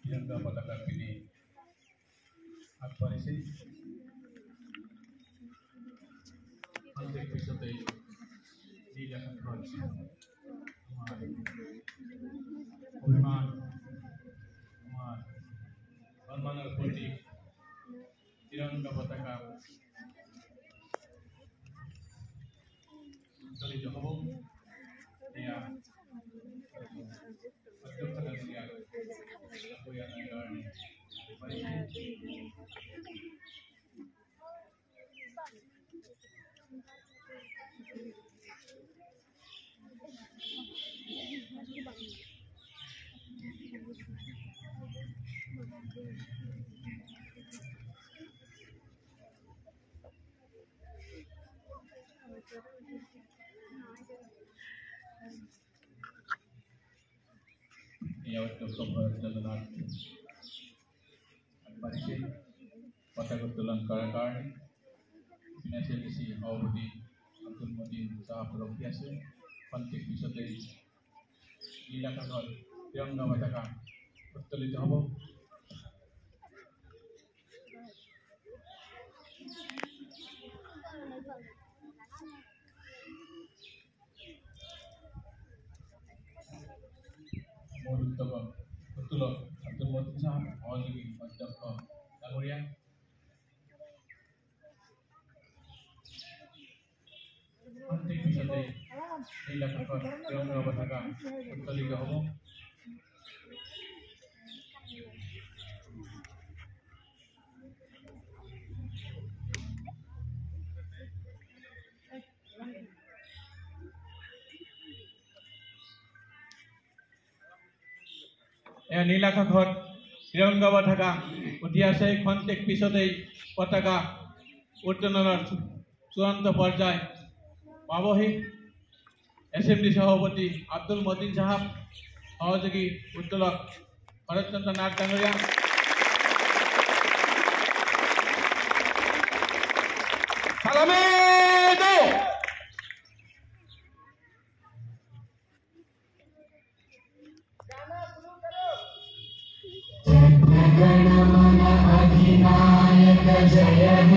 Yang patakan ini apa sih? Nanti episode ini akan terus. Almanar putih tirangga pataka dari Johor ya betul sekali ya aku yang ada ya untuk keberjalanan Paris pada kebetulan karakter financial isi Audi Abdul Mutin Sahab Rokiase Pantik bisa dari Ilakan Hall yang mengatakan betul itu apa? Mulut tabak betul Abdul Mutin Sahab Audi Pantik Kemudian Pantik bisa dari Ilakan Hall yang mengatakan betul itu apa? নীলাকা ঘর তিরঙ্গা পতাকা উঠি আসে খন্তেক পিছতেই পতাকা উত্তোলনের চূড়ান্ত পর্যায়ে পাবহি এসএমডি সভাপতি আব্দুল মতিন সাহাব সহযোগী উত্তোলক শরৎচন্দ্র নাথ ডাঙ্গরিয়া সালামে দে गणमन अधिनायक जय हे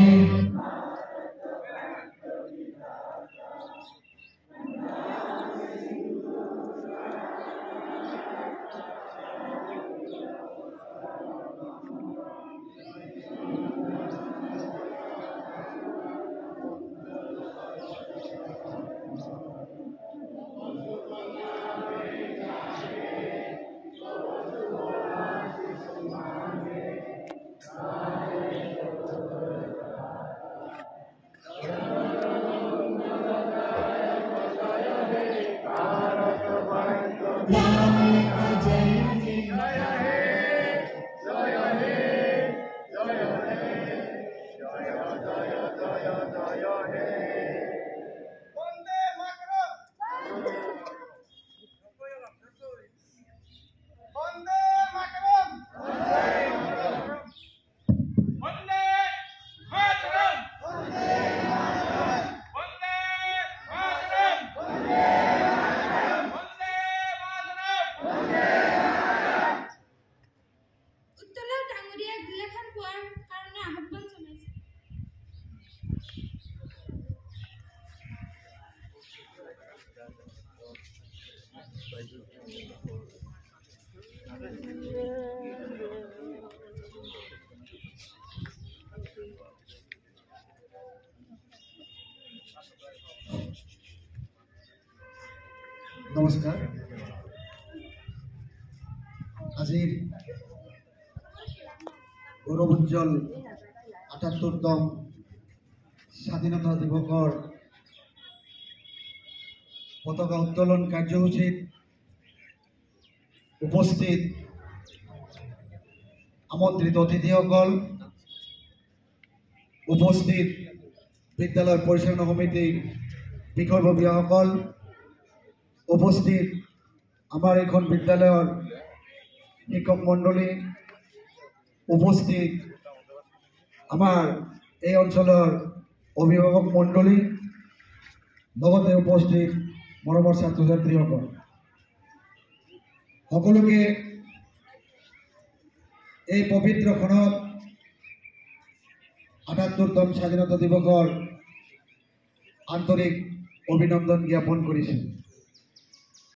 নমস্কার। আজির গৌরবোজ্জ্বল ৭৮তম স্বাধীনতা দিবসৰ পতাকা উত্তোলন কাৰ্যসূচীত উপস্থিত আমন্ত্ৰিত অতিথিসকল, উপস্থিত বিদ্যালয় পৰিচালনা সমিতিৰ বিষয়ববীয়াসকল, উপস্থিত আমাৰ এইখন বিদ্যালয়ৰ শিক্ষক মণ্ডলী, উপস্থিত আমাৰ এই অঞ্চলৰ অভিভাৱক মণ্ডলী, লগতে উপস্থিত মৰমৰ ছাত্ৰ ছাত্ৰীসকল, সকলোকে এই পবিত্ৰ ক্ষণত ৭৮তম স্বাধীনতা দিৱসৰ আন্তৰিক অভিনন্দন জ্ঞাপন কৰিছোঁ।